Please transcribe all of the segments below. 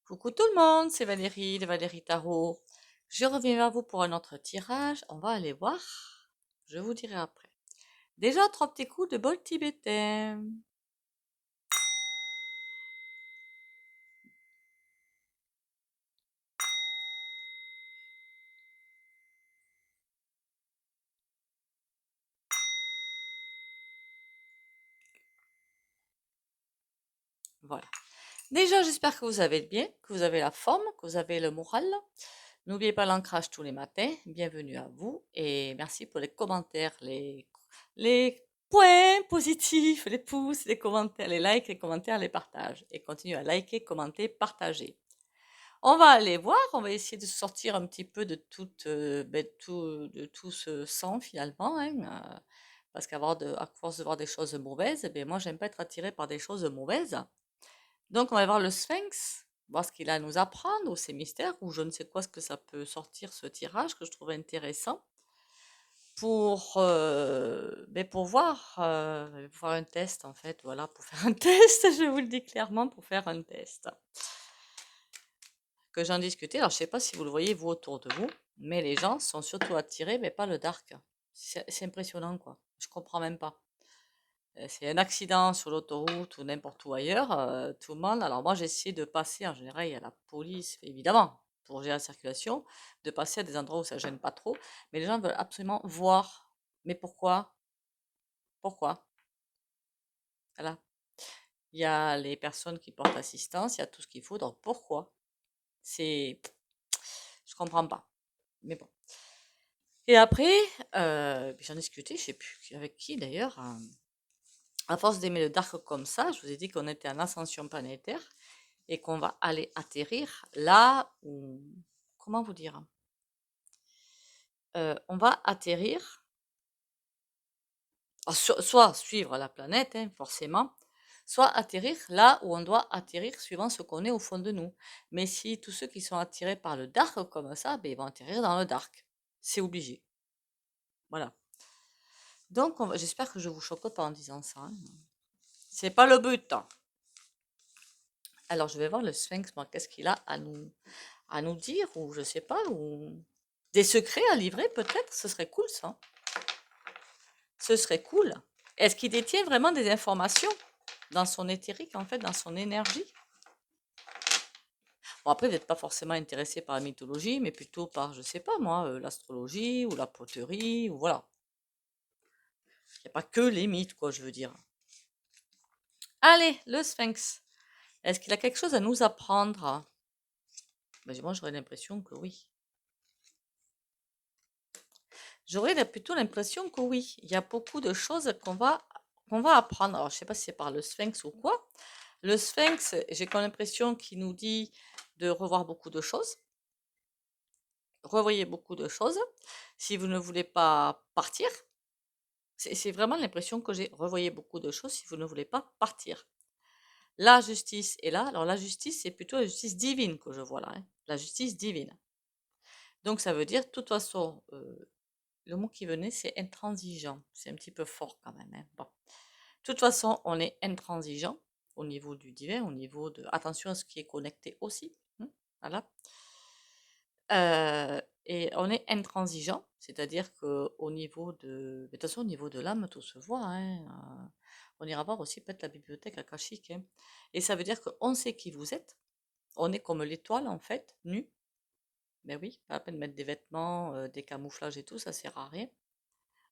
Coucou tout le monde, c'est Valérie de Valérie Tarot. Je reviens vers vous pour un autre tirage. On va aller voir. Je vous dirai après. Déjà, trois petits coups de bol tibétain. Voilà. Déjà, j'espère que vous avez bien, que vous avez la forme, que vous avez le moral. N'oubliez pas l'ancrage tous les matins. Bienvenue à vous et merci pour les commentaires, les points positifs, les pouces, les commentaires, les likes, les commentaires, les partages. Et continuez à liker, commenter, partager. On va aller voir, on va essayer de sortir un petit peu de tout ce sang finalement, hein, parce à force de voir des choses mauvaises, eh bien moi j'aime pas être attirée par des choses mauvaises. Donc on va voir le Sphinx, voir ce qu'il a à nous apprendre, ou ses mystères, ou je ne sais quoi ce que ça peut sortir ce tirage que je trouve intéressant pour voir un test en fait, voilà, pour faire un test, je vous le dis clairement, pour faire un test que j'en discutais. Alors, je sais pas si vous le voyez, vous, autour de vous, mais les gens sont surtout attirés, mais pas le dark. C'est impressionnant, quoi. Je comprends même pas. C'est un accident sur l'autoroute ou n'importe où ailleurs, tout le monde. Alors, moi, j'essaie de passer, en général, il y a la police, évidemment, pour gérer la circulation, de passer à des endroits où ça gêne pas trop, mais les gens veulent absolument voir. Mais pourquoi? Pourquoi? Voilà. Il y a les personnes qui portent assistance, il y a tout ce qu'il faut, donc pourquoi? C'est. Je comprends pas. Mais bon. Et après, j'en discutais, je sais plus avec qui d'ailleurs. À force d'aimer le dark comme ça, je vous ai dit qu'on était en ascension planétaire et qu'on va aller atterrir là où, comment vous dire, on va atterrir, soit suivre la planète, hein, forcément, soit atterrir là où on doit atterrir suivant ce qu'on est au fond de nous. Mais si tous ceux qui sont attirés par le dark comme ça, ben, ils vont atterrir dans le dark. C'est obligé. Voilà. Donc, j'espère que je vous choque pas en disant ça, hein. C'est pas le but, hein. Alors, je vais voir le Sphinx, moi, qu'est-ce qu'il a à nous dire, ou je sais pas, ou des secrets à livrer, peut-être. Ce serait cool, ça. Ce serait cool. Est-ce qu'il détient vraiment des informations dans son éthérique, en fait, dans son énergie? Bon, après, vous n'êtes pas forcément intéressé par la mythologie, mais plutôt par, je sais pas, moi, l'astrologie, ou la poterie, ou voilà. Il n'y a pas que les mythes, quoi, je veux dire. Allez, le Sphinx. Est-ce qu'il a quelque chose à nous apprendre? Ben, moi, j'aurais l'impression que oui. J'aurais plutôt l'impression que oui. Il y a beaucoup de choses qu'on va apprendre. Alors, je ne sais pas si c'est par le Sphinx ou quoi. Le Sphinx, j'ai comme l'impression qu'il nous dit de revoir beaucoup de choses. Revoyez beaucoup de choses. Si vous ne voulez pas partir, c'est vraiment l'impression que j'ai. Revoyez beaucoup de choses si vous ne voulez pas partir. La justice est là. Alors, la justice, c'est plutôt la justice divine que je vois là, hein. La justice divine. Donc, ça veut dire, de toute façon, le mot qui venait, c'est intransigeant. C'est un petit peu fort quand même, hein. Bon. De toute façon, on est intransigeant au niveau du divin, au niveau de. Attention à ce qui est connecté aussi, hein. Voilà. Et on est intransigeant, c'est-à-dire qu'au niveau de. De toute façon, au niveau de l'âme, tout se voit, hein. On ira voir aussi peut-être la bibliothèque akashique, hein. Et ça veut dire qu'on sait qui vous êtes. On est comme l'étoile, en fait, nu. Ben oui, pas la peine de mettre des vêtements, des camouflages et tout, ça sert à rien.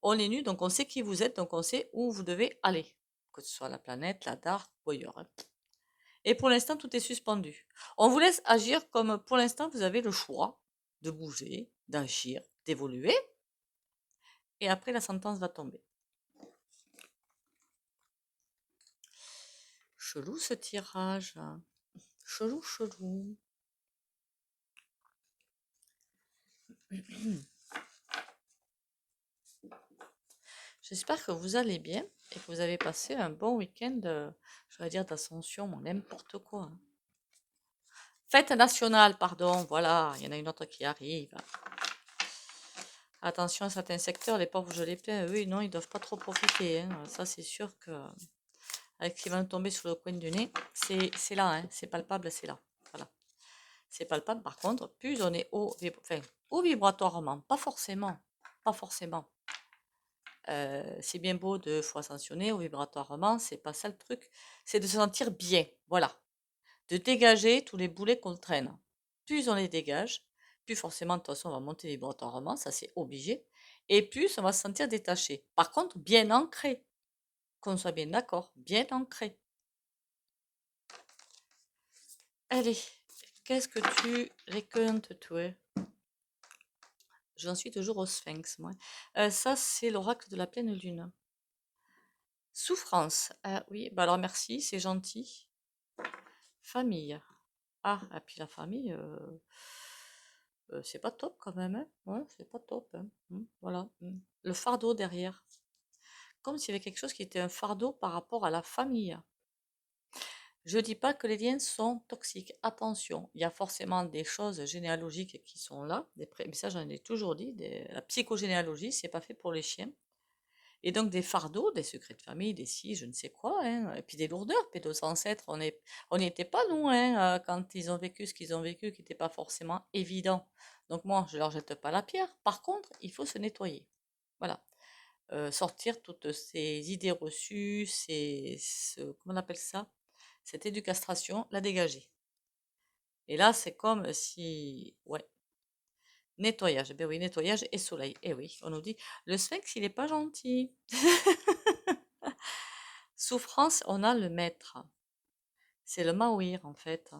On est nu, donc on sait qui vous êtes, donc on sait où vous devez aller, que ce soit la planète, la Dark ou ailleurs, hein. Et pour l'instant, tout est suspendu. On vous laisse agir comme pour l'instant vous avez le choix de bouger, d'agir, d'évoluer, et après la sentence va tomber. Chelou ce tirage, hein. Chelou, chelou. J'espère que vous allez bien et que vous avez passé un bon week-end, je vais dire d'ascension, n'importe quoi, hein. Fête nationale, pardon, voilà, il y en a une autre qui arrive. Attention à certains secteurs, les pauvres, je les plains, eux, non, ils doivent pas trop profiter, hein. Ça, c'est sûr que avec ce qui va nous tomber sur le coin du nez, c'est là, hein, c'est palpable, c'est là. Voilà. c'est palpable. Par contre, plus on est haut vibratoirement, pas forcément, pas forcément. C'est bien beau de faut ascensionner haut vibratoirement, c'est pas ça le truc. C'est de se sentir bien, voilà. De dégager tous les boulets qu'on traîne. Plus on les dégage, plus forcément, de toute façon, on va monter vibratoirement, ça c'est obligé. Et plus on va se sentir détaché. Par contre, bien ancré. Qu'on soit bien d'accord, bien ancré. Allez, qu'est-ce que tu racontes, toi? J'en suis toujours au Sphinx, moi. Ça, c'est l'oracle de la pleine lune. Souffrance. Ah oui, bah alors merci, c'est gentil. Famille. Ah, et puis la famille, c'est pas top quand même, hein. Ouais, c'est pas top, hein. Voilà. Le fardeau derrière. Comme s'il y avait quelque chose qui était un fardeau par rapport à la famille. Je dis pas que les liens sont toxiques. Attention, il y a forcément des choses généalogiques qui sont là. Mais ça, j'en ai toujours dit. La psychogénéalogie, c'est pas fait pour les chiens. Et donc des fardeaux, des secrets de famille, des si, je ne sais quoi, hein, et puis des lourdeurs. Puis nos ancêtres, on n'y était pas nous, hein, quand ils ont vécu ce qu'ils ont vécu, qui n'était pas forcément évident. Donc moi, je leur jette pas la pierre. Par contre, il faut se nettoyer. Voilà. Sortir toutes ces idées reçues, comment on appelle ça? Cette éducastration, la dégager. Et là, c'est comme si, ouais, nettoyage. Ben oui, nettoyage et soleil. Eh oui, on nous dit, le sphinx, il est pas gentil. Souffrance, on a le maître. C'est le Maouir, en fait.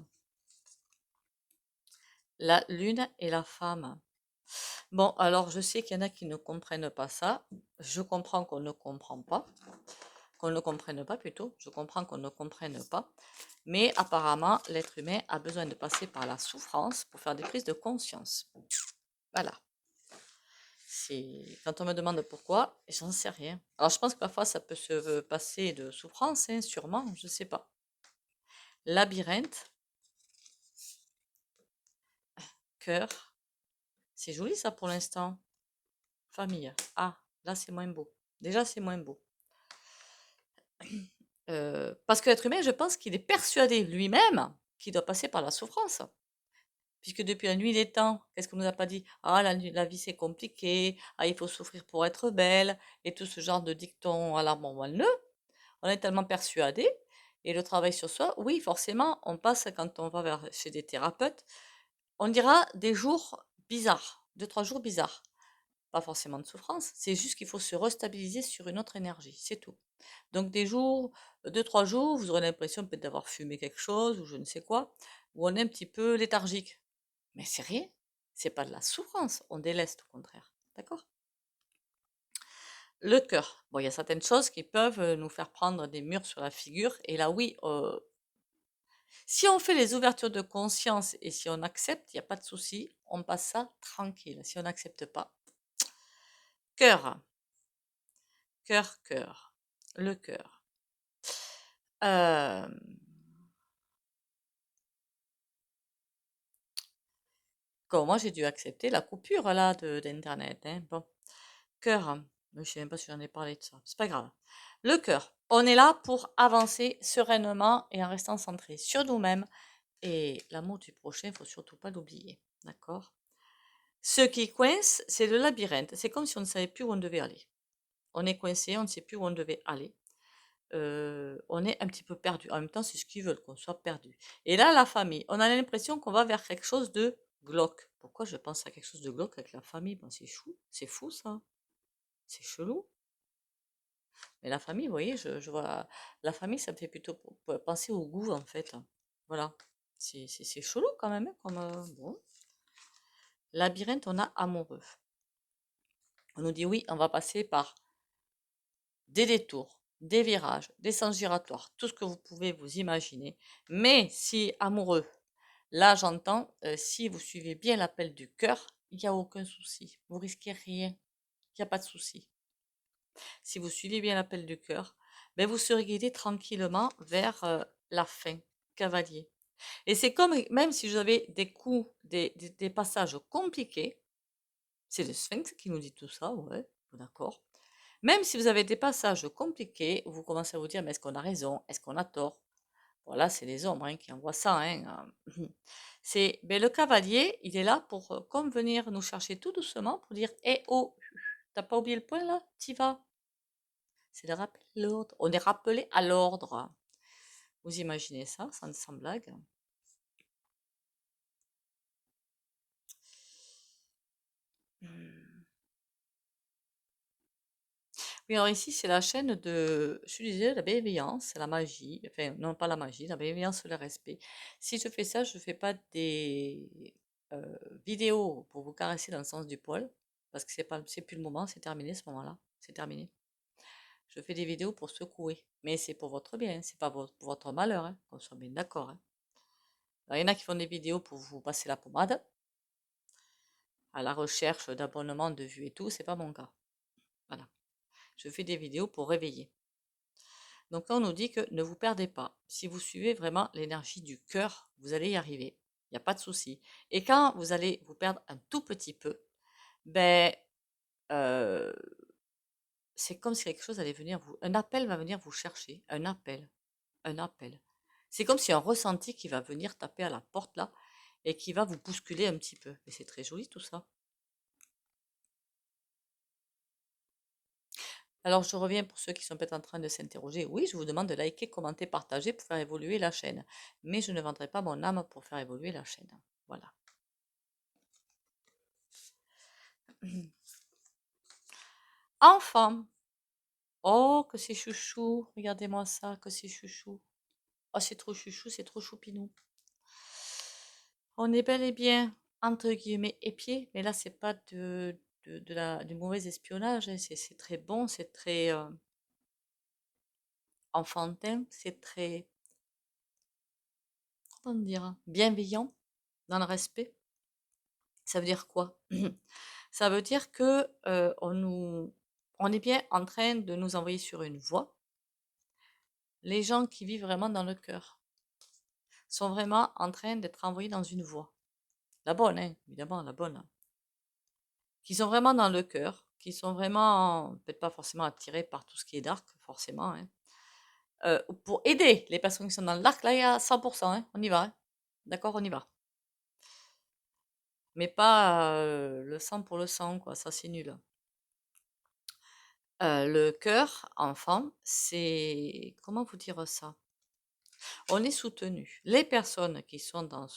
La lune et la femme. Bon, alors je sais qu'il y en a qui ne comprennent pas ça. Je comprends qu'on ne comprend pas. Qu'on ne comprenne pas plutôt. Je comprends qu'on ne comprenne pas. Mais apparemment, l'être humain a besoin de passer par la souffrance pour faire des prises de conscience. Voilà. Quand on me demande pourquoi, j'en sais rien. Alors je pense que parfois ça peut se passer de souffrance, hein, sûrement, je sais pas. Labyrinthe, cœur. C'est joli ça pour l'instant. Famille. Ah, là c'est moins beau. Déjà c'est moins beau. Parce que l'être humain, je pense qu'il est persuadé lui-même qu'il doit passer par la souffrance. Puisque depuis la nuit des temps, qu'est-ce qu'on nous a pas dit? Ah, la vie c'est compliqué, ah, il faut souffrir pour être belle, et tout ce genre de dictons alarmants moelleux. On est tellement persuadé. Et le travail sur soi, oui, forcément, on passe quand on va chez des thérapeutes, on dira des jours bizarres, 2, 3 jours bizarres. Pas forcément de souffrance, c'est juste qu'il faut se restabiliser sur une autre énergie, c'est tout. Donc des jours, 2, 3 jours, vous aurez l'impression peut-être d'avoir fumé quelque chose ou je ne sais quoi, où on est un petit peu léthargique. Mais c'est rien, c'est pas de la souffrance, on déleste au contraire. D'accord? Le cœur. Bon, il y a certaines choses qui peuvent nous faire prendre des murs sur la figure. Et là, oui, si on fait les ouvertures de conscience et si on accepte, il n'y a pas de souci, on passe ça tranquille. Si on n'accepte pas. Cœur, cœur, cœur. Le cœur. Euh, Comme moi, j'ai dû accepter la coupure là d'Internet. Hein. Bon, cœur. Je ne sais même pas si j'en ai parlé de ça. C'est pas grave. Le cœur. On est là pour avancer sereinement et en restant centré sur nous-mêmes. Et l'amour du prochain, il ne faut surtout pas l'oublier. D'accord? Ce qui coince, c'est le labyrinthe. C'est comme si on ne savait plus où on devait aller. On est coincé, on ne sait plus où on devait aller. On est un petit peu perdu. En même temps, c'est ce qu'ils veulent, qu'on soit perdu. Et là, la famille, on a l'impression qu'on va vers quelque chose de glauque. Pourquoi je pense à quelque chose de glauque avec la famille? Ben, c'est fou ça. C'est chelou. Mais la famille, vous voyez, je vois. La famille, ça me fait plutôt penser au goût, en fait. Voilà. C'est chelou quand même, hein, comme. Bon. Labyrinthe, on a amoureux. On nous dit oui, on va passer par des détours, des virages, des sens giratoires, tout ce que vous pouvez vous imaginer. Mais si amoureux, là j'entends, si vous suivez bien l'appel du cœur, il n'y a aucun souci. Vous risquez rien. Il n'y a pas de souci. Si vous suivez bien l'appel du cœur, ben vous serez guidé tranquillement vers la fin, cavalier. Et c'est comme, même si vous avez des coups, des passages compliqués, c'est le sphinx qui nous dit tout ça, ouais, d'accord. Même si vous avez des passages compliqués, vous commencez à vous dire, mais est-ce qu'on a raison? Est-ce qu'on a tort? Voilà, c'est les ombres hein, qui envoient ça. Hein. C'est, ben, le cavalier, il est là pour comme venir nous chercher tout doucement pour dire, eh oh, t'as pas oublié le point là? T'y vas. C'est de rappeler l'ordre. On est rappelé à l'ordre. Vous imaginez ça, sans blague? Hmm. Oui, alors ici, c'est la chaîne de, je disais, la bienveillance, la magie, enfin, non pas la magie, la bienveillance, le respect. Si je fais ça, je fais pas des vidéos pour vous caresser dans le sens du poil, parce que c'est plus le moment, c'est terminé ce moment-là, c'est terminé. Je fais des vidéos pour secouer, mais c'est pour votre bien, c'est pas pour votre malheur, hein, qu'on soit bien d'accord. Hein. Alors, il y en a qui font des vidéos pour vous passer la pommade, à la recherche d'abonnements, de vues et tout, c'est pas mon cas. Voilà. Je fais des vidéos pour réveiller. Donc là, on nous dit que ne vous perdez pas. Si vous suivez vraiment l'énergie du cœur, vous allez y arriver. Il n'y a pas de souci. Et quand vous allez vous perdre un tout petit peu, ben, euh, c'est comme si quelque chose allait venir vous... Un appel va venir vous chercher. Un appel. Un appel. C'est comme si un ressenti qui va venir taper à la porte là et qui va vous bousculer un petit peu. Mais c'est très joli tout ça. Alors, je reviens pour ceux qui sont peut-être en train de s'interroger. Oui, je vous demande de liker, commenter, partager pour faire évoluer la chaîne. Mais je ne vendrai pas mon âme pour faire évoluer la chaîne. Voilà. Enfant. Oh, que c'est chouchou. Regardez-moi ça, que c'est chouchou. Oh, c'est trop chouchou, c'est trop choupinou. On est bel et bien, entre guillemets, épiés. Mais là, c'est pas du mauvais espionnage. Hein. C'est très bon, c'est très enfantin, c'est très, comment dire, bienveillant, dans le respect. Ça veut dire quoi? Ça veut dire que on est bien en train de nous envoyer sur une voie. Les gens qui vivent vraiment dans le cœur sont vraiment en train d'être envoyés dans une voie. La bonne, hein, évidemment, la bonne. Qui sont vraiment dans le cœur, qui sont vraiment, peut-être pas forcément attirés par tout ce qui est dark, forcément. Hein. Pour aider les personnes qui sont dans le dark, là, il y a 100%, hein, on y va. Hein. D'accord, on y va. Mais pas le sang pour le sang, quoi, ça c'est nul. Le cœur, enfant, c'est... Comment vous dire ça? On est soutenu. Les personnes qui sont dans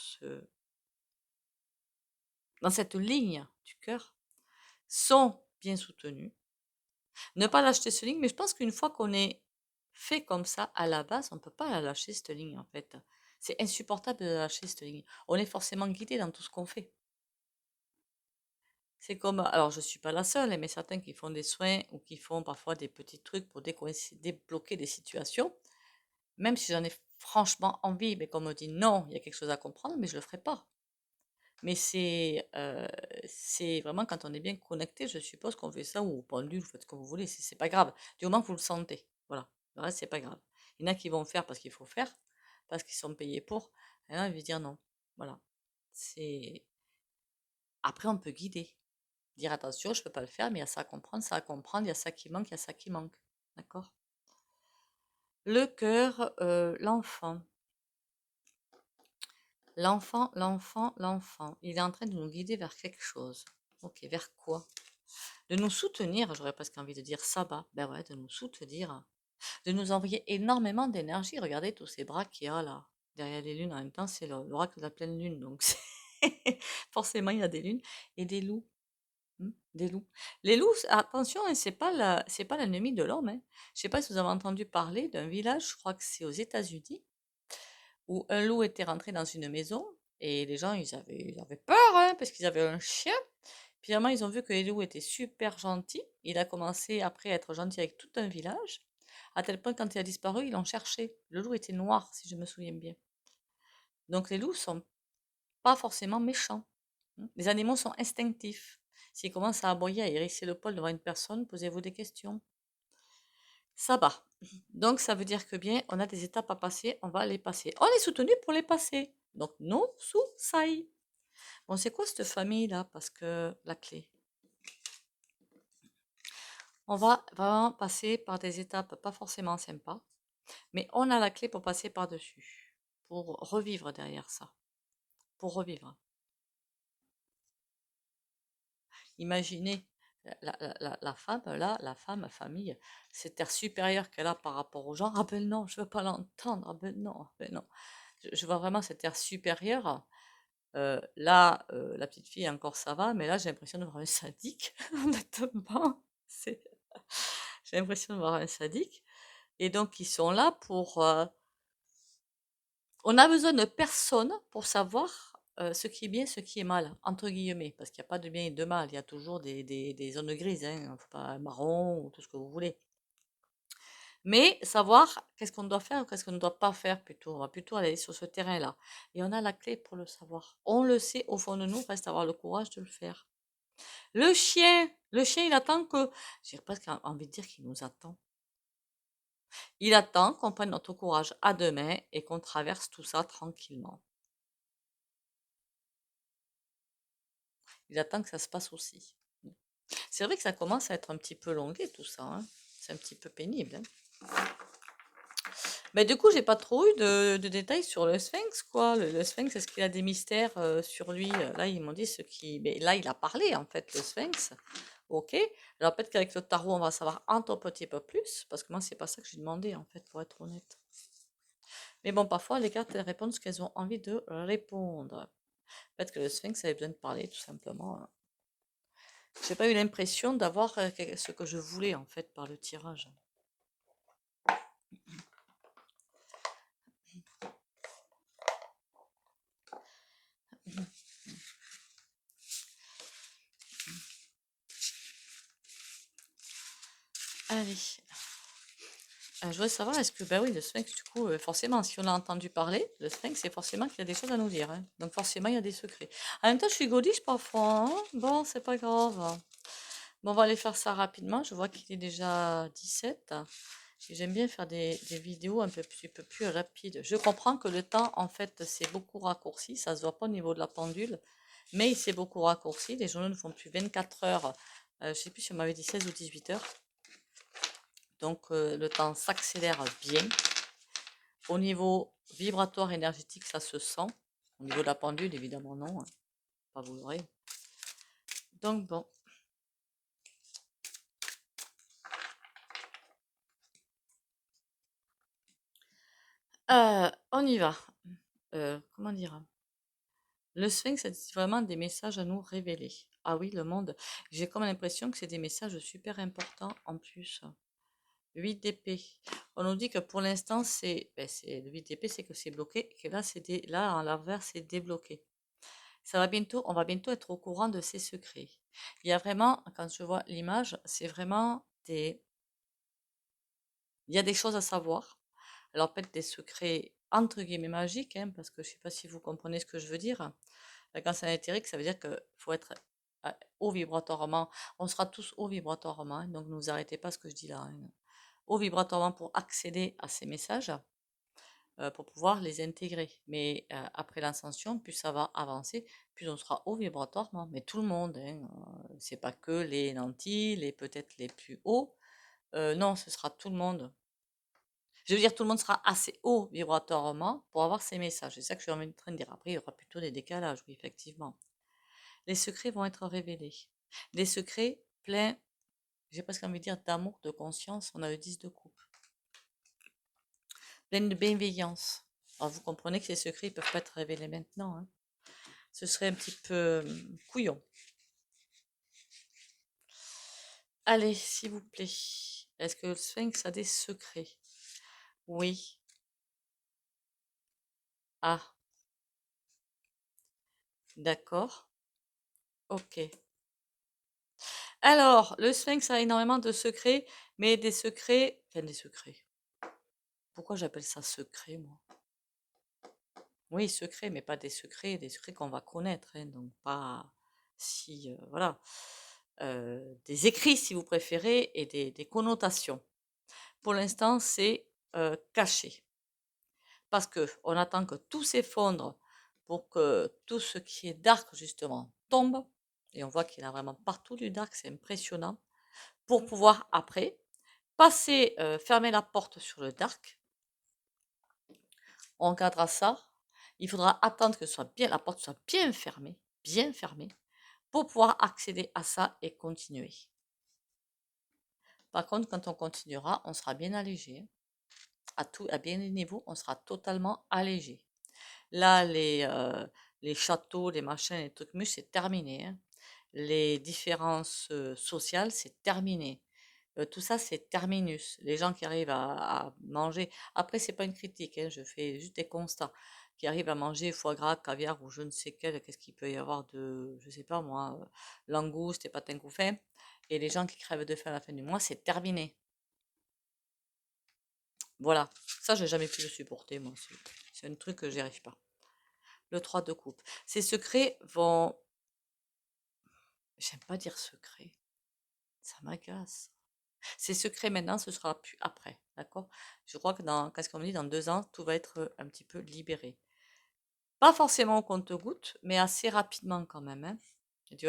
cette ligne du cœur sont bien soutenues. Ne pas lâcher cette ligne, mais je pense qu'une fois qu'on est fait comme ça, à la base, on ne peut pas la lâcher cette ligne, en fait. C'est insupportable de lâcher cette ligne. On est forcément guidé dans tout ce qu'on fait. C'est comme, alors je ne suis pas la seule, hein, mais certains qui font des soins ou qui font parfois des petits trucs pour débloquer des situations, même si j'en ai franchement envie, mais qu'on me dit non, il y a quelque chose à comprendre, mais je ne le ferai pas. Mais c'est vraiment quand on est bien connecté, je suppose qu'on fait ça, ou au pendule, vous faites comme vous voulez, c'est pas grave. Du moment que vous le sentez, voilà. Le reste, c'est pas grave. Il y en a qui vont faire parce qu'il faut faire, parce qu'ils sont payés pour. Et là, ils vont dire non. Voilà. C'est... Après, on peut guider. Dire attention, je peux pas le faire, mais il y a ça à comprendre, ça à comprendre, il y a ça qui manque, il y a ça qui manque. D'accord? Le cœur, l'enfant. L'enfant. Il est en train de nous guider vers quelque chose. Ok, vers quoi? De nous soutenir, j'aurais presque envie de dire ça va. Ben ouais, de nous soutenir. De nous envoyer énormément d'énergie. Regardez tous ces bras qu'il y a là. Derrière les lunes, en même temps, c'est l'oracle de la pleine lune. Donc, forcément, il y a des lunes et des loups. Des loups. Les loups, attention, hein, c'est pas l'ennemi de l'homme. Hein. Je sais pas si vous avez entendu parler d'un village, je crois que c'est aux États-Unis, où un loup était rentré dans une maison et les gens, ils avaient peur, hein, parce qu'ils avaient un chien. Finalement, ils ont vu que les loups étaient super gentils. Il a commencé après à être gentil avec tout un village, à tel point que quand il a disparu, ils l'ont cherché. Le loup était noir, si je me souviens bien. Donc les loups sont pas forcément méchants. Les animaux sont instinctifs. S'ils commencent à aboyer, à hérisser le poil devant une personne, posez-vous des questions. Ça va. Donc ça veut dire que bien, on a des étapes à passer, on va les passer. On est soutenu pour les passer. Donc non sous saï. Bon, c'est quoi cette famille-là? Parce que la clé. On va vraiment passer par des étapes pas forcément sympas, mais on a la clé pour passer par-dessus. pour revivre derrière ça. Pour revivre. Imaginez la femme, là, la femme, la famille, cet air supérieur qu'elle a par rapport aux gens. Ah ben non, je veux pas l'entendre. Ah ben non, ah ben non. Je vois vraiment cet air supérieur. Là, la petite fille encore ça va, mais là j'ai l'impression de voir un sadique, honnêtement. C'est... J'ai l'impression de voir un sadique. Et donc ils sont là pour... On a besoin de personne pour savoir ce qui est bien, ce qui est mal, entre guillemets, parce qu'il n'y a pas de bien et de mal, il y a toujours des zones grises, hein, faut pas marron ou tout ce que vous voulez. Mais savoir qu'est-ce qu'on doit faire ou qu'est-ce qu'on ne doit pas faire plutôt. On va plutôt aller sur ce terrain-là. Et on a la clé pour le savoir. On le sait au fond de nous, reste avoir le courage de le faire. Le chien, il attend que... J'ai presque envie de dire qu'il nous attend. Il attend qu'on prenne notre courage à deux mains et qu'on traverse tout ça tranquillement. Il attend que ça se passe aussi. C'est vrai que ça commence à être un petit peu longué tout ça, hein. C'est un petit peu pénible, hein. Mais du coup, j'ai pas trop eu de détails sur le Sphinx, quoi. Le Sphinx, est-ce qu'il a des mystères sur lui? Là, ils m'ont dit ce qui. Mais là, il a parlé, en fait, le Sphinx. Ok. Alors peut-être qu'avec le tarot, on va savoir un tout petit peu plus, parce que moi, c'est pas ça que j'ai demandé, en fait, pour être honnête. Mais bon, parfois, les cartes, elles répondent ce qu'elles ont envie de répondre. Peut-être que le Sphinx avait besoin de parler, tout simplement. J'ai pas eu l'impression d'avoir ce que je voulais, en fait, par le tirage. Allez. Je voudrais savoir, est-ce que, ben oui, le Sphinx, du coup, forcément, si on a entendu parler, le Sphinx, c'est forcément qu'il y a des choses à nous dire, hein. Donc forcément, il y a des secrets. En même temps, je suis gaudiche parfois, hein. Bon, c'est pas grave. Bon, on va aller faire ça rapidement. Je vois qu'il est déjà 17. Et j'aime bien faire des vidéos un peu plus rapides. Je comprends que le temps, en fait, c'est beaucoup raccourci. Ça se voit pas au niveau de la pendule, mais il s'est beaucoup raccourci. Les journaux ne font plus 24 heures. Je sais plus si on m'avait dit 16 ou 18 heures. Donc, le temps s'accélère bien. Au niveau vibratoire énergétique, ça se sent. Au niveau de la pendule, évidemment, non, hein. Pas vous l'aurez. Donc, bon. On y va. Comment dire? Le Sphinx, c'est vraiment des messages à nous révéler. Ah oui, le monde. J'ai comme l'impression que c'est des messages super importants en plus. 8 d'épée. On nous dit que pour l'instant, le 8 d'épée, c'est que c'est bloqué. Et que là, là, en l'inverse, c'est débloqué. On va bientôt être au courant de ces secrets. Il y a vraiment, quand je vois l'image, c'est vraiment il y a des choses à savoir. Alors peut-être des secrets entre guillemets magiques, hein, parce que je ne sais pas si vous comprenez ce que je veux dire. Quand c'est un éthérique, ça veut dire qu'il faut être haut vibratoirement. On sera tous haut vibratoirement, hein, donc ne vous arrêtez pas à ce que je dis là, hein. Haut vibratoirement pour accéder à ces messages, pour pouvoir les intégrer. Mais après l'ascension, plus ça va avancer, plus on sera haut vibratoirement. Mais tout le monde, hein, c'est pas que les nantis, peut-être les plus hauts. Non, ce sera tout le monde. Je veux dire, tout le monde sera assez haut vibratoirement pour avoir ces messages. C'est ça que je suis en train de dire. Après, il y aura plutôt des décalages, oui, effectivement. Les secrets vont être révélés. Des secrets pleins, j'ai presque envie de dire, d'amour, de conscience. On a le 10 de coupe. Pleine de bienveillance. Alors, vous comprenez que ces secrets ne peuvent pas être révélés maintenant, hein. Ce serait un petit peu couillon. Allez, s'il vous plaît. Est-ce que le Sphinx a des secrets? Oui. Ah, d'accord. Ok. Alors, le Sphinx a énormément de secrets, mais des secrets... Enfin, des secrets. Pourquoi j'appelle ça secret, moi? Oui, secret, mais pas des secrets qu'on va connaître, hein, donc pas si... voilà. Des écrits, si vous préférez, et des connotations. Pour l'instant, c'est caché. Parce que on attend que tout s'effondre pour que tout ce qui est dark, justement, tombe. Et on voit qu'il y a vraiment partout du dark, c'est impressionnant. Pour pouvoir, après, passer, fermer la porte sur le dark on regardera ça. Il faudra attendre que la porte soit bien fermée, pour pouvoir accéder à ça et continuer. Par contre, quand on continuera, on sera bien allégé. À bien des niveaux, on sera totalement allégé. Là, les châteaux, les machins, les trucs mus, c'est terminé, hein. Les différences sociales, c'est terminé. Tout ça, c'est terminus. Les gens qui arrivent à manger. Après, c'est pas une critique, hein, je fais juste des constats. Qui arrivent à manger foie gras, caviar ou je ne sais quel, qu'est-ce qu'il peut y avoir de, je sais pas moi, langouste et patin couffin. Et les gens qui crèvent de faim à la fin du mois, c'est terminé. Voilà. Ça, j'ai jamais pu le supporter, moi. C'est un truc que j'y arrive pas. Le 3 de coupe. Ces secrets vont. J'aime pas dire secret. Ça m'agace. Ces secrets maintenant, ce sera plus après. D'accord? Je crois que qu'est-ce qu'on me dit, dans 2 ans, tout va être un petit peu libéré. Pas forcément au compte-gouttes, mais assez rapidement quand même, hein.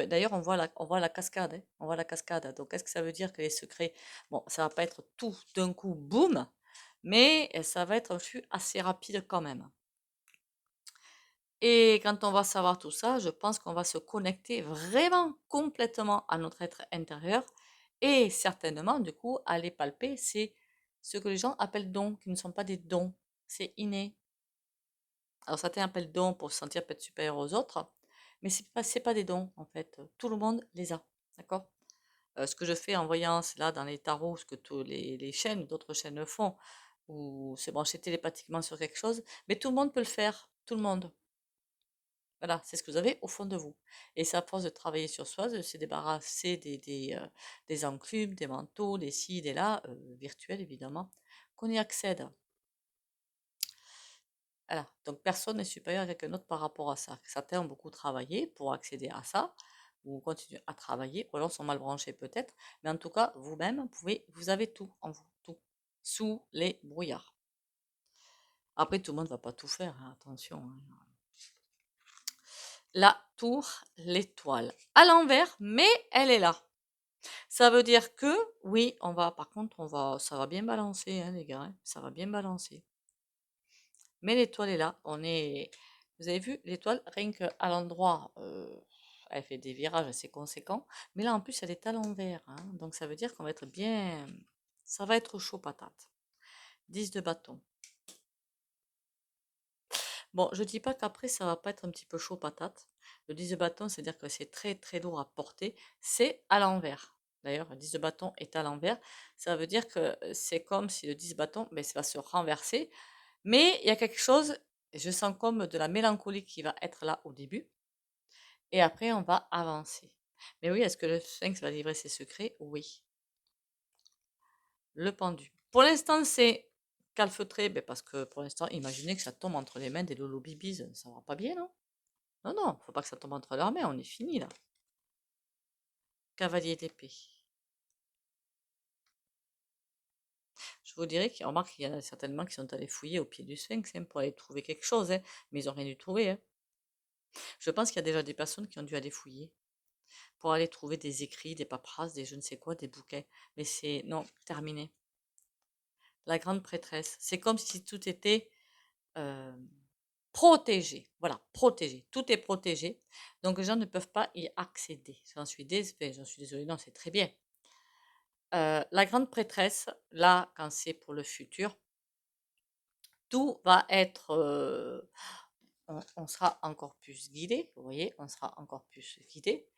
D'ailleurs, on voit la cascade, hein. On voit la cascade. Donc, qu'est-ce que ça veut dire que les secrets, bon, ça va pas être tout d'un coup, boum, mais ça va être un flux assez rapide quand même. Et quand on va savoir tout ça, je pense qu'on va se connecter vraiment complètement à notre être intérieur et certainement, du coup, aller palper, c'est ce que les gens appellent dons, qui ne sont pas des dons, c'est inné. Alors certains appellent dons pour se sentir peut-être supérieur aux autres, mais c'est pas des dons en fait. Tout le monde les a, d'accord? Ce que je fais en voyant, c'est là dans les tarots, ce que tous les chaînes, d'autres chaînes le font, ou se brancher télépathiquement sur quelque chose, mais tout le monde peut le faire, tout le monde. Voilà, c'est ce que vous avez au fond de vous. Et c'est à force de travailler sur soi, de se débarrasser des enclumes, des manteaux, des ci, des là, virtuels évidemment, qu'on y accède. Voilà. Donc personne n'est supérieur à quelqu'un d'autre par rapport à ça. Certains ont beaucoup travaillé pour accéder à ça, ou continuent à travailler, ou alors sont mal branchés peut-être. Mais en tout cas, vous-même, vous avez tout en vous, tout, sous les brouillards. Après, tout le monde ne va pas tout faire, hein, attention, hein. La tour, l'étoile. À l'envers, mais elle est là. Ça veut dire que, oui, par contre, ça va bien balancer, hein, les gars, hein, ça va bien balancer. Mais l'étoile est là. Vous avez vu, l'étoile, rien qu'à l'endroit, elle fait des virages assez conséquents. Mais là, en plus, elle est à l'envers, hein. Donc, ça veut dire qu'on va être bien. Ça va être chaud patate. 10 de bâton. Bon, je dis pas qu'après, ça va pas être un petit peu chaud patate. Le 10 de bâton, c'est-à-dire que c'est très très lourd à porter. C'est à l'envers. D'ailleurs, le 10 de bâton est à l'envers. Ça veut dire que c'est comme si le 10 de bâton, ben, ça va se renverser. Mais il y a quelque chose, je sens comme de la mélancolie qui va être là au début. Et après, on va avancer. Mais oui, est-ce que le sphinx va livrer ses secrets? Oui. Le pendu. Pour l'instant, c'est calfeutré, ben, parce que pour l'instant, imaginez que ça tombe entre les mains des Lolo Bibis, ça va pas bien, non? Non, non, faut pas que ça tombe entre leurs mains, on est fini là. Cavalier d'épée. Je vous dirais qu'il remarque qu'il y en a certainement qui sont allés fouiller au pied du sphinx, hein, pour aller trouver quelque chose, hein, mais ils n'ont rien dû trouver, hein. Je pense qu'il y a déjà des personnes qui ont dû aller fouiller pour aller trouver des écrits, des paperasses, des je ne sais quoi, des bouquets. Mais c'est non, terminé. La grande prêtresse. C'est comme si tout était euh, protégé. Voilà, protégé. Tout est protégé. Donc les gens ne peuvent pas y accéder. J'en suis désolée, non, c'est très bien. La grande prêtresse, là, quand c'est pour le futur, tout va être, on sera encore plus guidé, vous voyez, on sera encore plus guidé,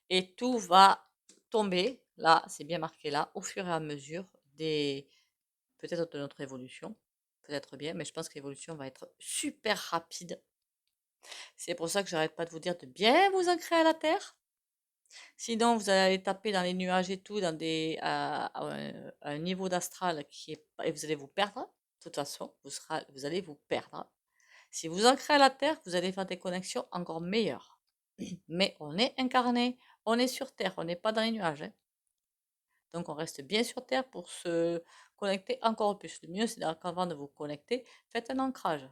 et tout va tomber, là, c'est bien marqué là, au fur et à mesure peut-être de notre évolution, peut-être bien, mais je pense que l'évolution va être super rapide. C'est pour ça que j'arrête pas de vous dire de bien vous ancrer à la terre. Sinon, vous allez taper dans les nuages et tout, à un niveau d'astral et vous allez vous perdre. De toute façon, vous allez vous perdre. Si vous ancrez à la terre, vous allez faire des connexions encore meilleures. Mais on est incarné, on est sur terre, on n'est pas dans les nuages, hein. Donc on reste bien sur terre pour se connecter encore plus. Le mieux, c'est qu'avant de vous connecter, faites un ancrage.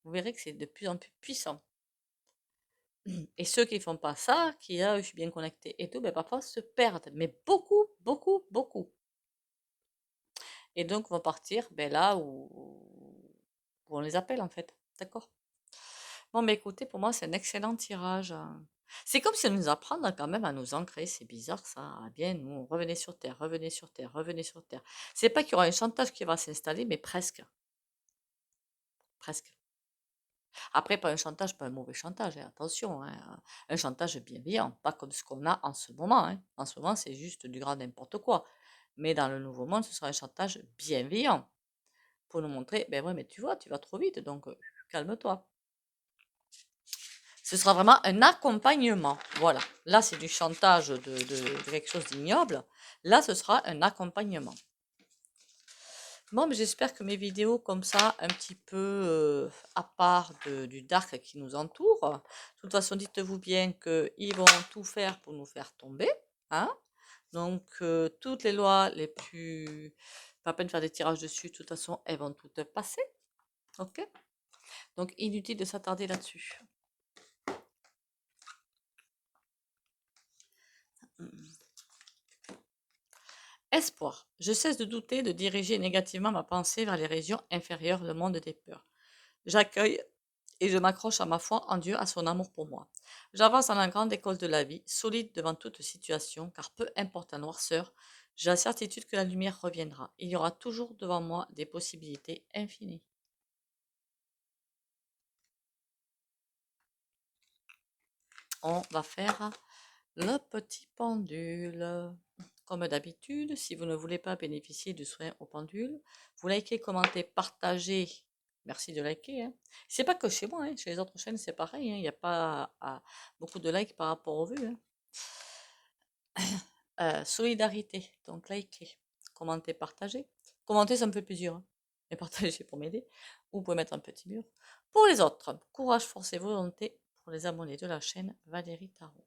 Vous verrez que c'est de plus en plus puissant. Et ceux qui font pas ça, qui là, je suis bien connecté et tout, ben parfois se perdent, mais beaucoup, beaucoup, beaucoup. Et donc vont partir ben là où Ou on les appelle en fait. D'accord? Bon, mais écoutez, pour moi, c'est un excellent tirage, hein. C'est comme si on nous apprend quand même à nous ancrer. C'est bizarre ça. À bien, nous, revenez sur Terre, revenez sur Terre, revenez sur Terre. C'est pas qu'il y aura un chantage qui va s'installer, mais presque. Presque. Après, pas un chantage, pas un mauvais chantage, hein, attention, hein, un chantage bienveillant, pas comme ce qu'on a en ce moment, hein. En ce moment, c'est juste du grand n'importe quoi. Mais dans le nouveau monde, ce sera un chantage bienveillant pour nous montrer, ben ouais, mais tu vois, tu vas trop vite, donc calme-toi. Ce sera vraiment un accompagnement. Voilà. Là, c'est du chantage de quelque chose d'ignoble. Là, ce sera un accompagnement. Bon, mais j'espère que mes vidéos comme ça, un petit peu à part du dark qui nous entoure. De toute façon, dites-vous bien qu'ils vont tout faire pour nous faire tomber, hein. Donc, toutes les lois les plus... Pas la peine de faire des tirages dessus, de toute façon, elles vont toutes passer. Ok? Donc, inutile de s'attarder là-dessus. Espoir. Je cesse de douter, de diriger négativement ma pensée vers les régions inférieures, le monde des peurs. J'accueille et je m'accroche à ma foi en Dieu, à son amour pour moi. J'avance dans la grande école de la vie, solide devant toute situation, car peu importe la noirceur, j'ai la certitude que la lumière reviendra. Il y aura toujours devant moi des possibilités infinies. On va faire le petit pendule. Comme d'habitude, si vous ne voulez pas bénéficier du soin au pendule, vous likez, commentez, partagez. Merci de liker, hein. C'est pas que chez moi, hein, chez les autres chaînes, c'est pareil, hein. Il n'y a pas beaucoup de likes par rapport aux vues, hein. Solidarité, donc likez, commentez, partagez. Commentez, ça me fait plaisir, hein. Et partagez pour m'aider. Ou vous pouvez mettre un petit mur. Pour les autres, courage, force et volonté pour les abonnés de la chaîne Valérie Tarot.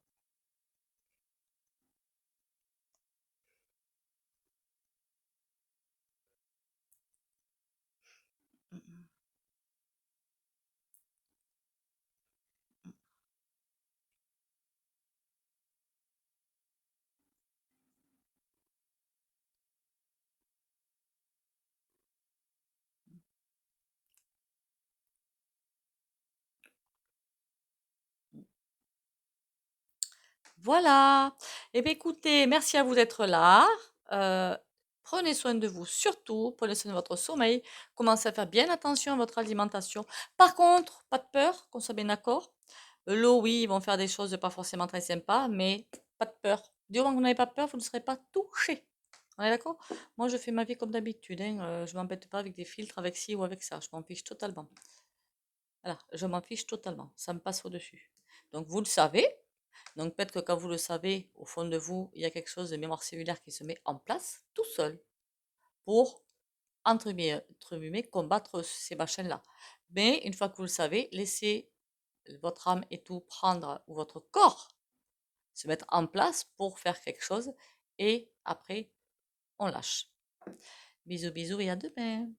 Voilà. Eh bien, écoutez, merci à vous d'être là. Euh, Prenez soin de vous, surtout. Prenez soin de votre sommeil. Commencez à faire bien attention à votre alimentation. Par contre, pas de peur, qu'on soit bien d'accord. L'eau, oui, ils vont faire des choses pas forcément très sympas, mais pas de peur. Du moment que vous n'avez pas peur, vous ne serez pas touché. On est d'accord? Moi, je fais ma vie comme d'habitude, hein. Je ne m'embête pas avec des filtres, avec ci ou avec ça. Je m'en fiche totalement. Voilà, je m'en fiche totalement. Ça me passe au-dessus. Donc, vous le savez. Donc peut-être que quand vous le savez, au fond de vous, il y a quelque chose de mémoire cellulaire qui se met en place tout seul pour, entre guillemets, combattre ces machins-là. Mais une fois que vous le savez, laissez votre âme et tout prendre, ou votre corps se mettre en place pour faire quelque chose, et après, on lâche. Bisous, bisous et à demain.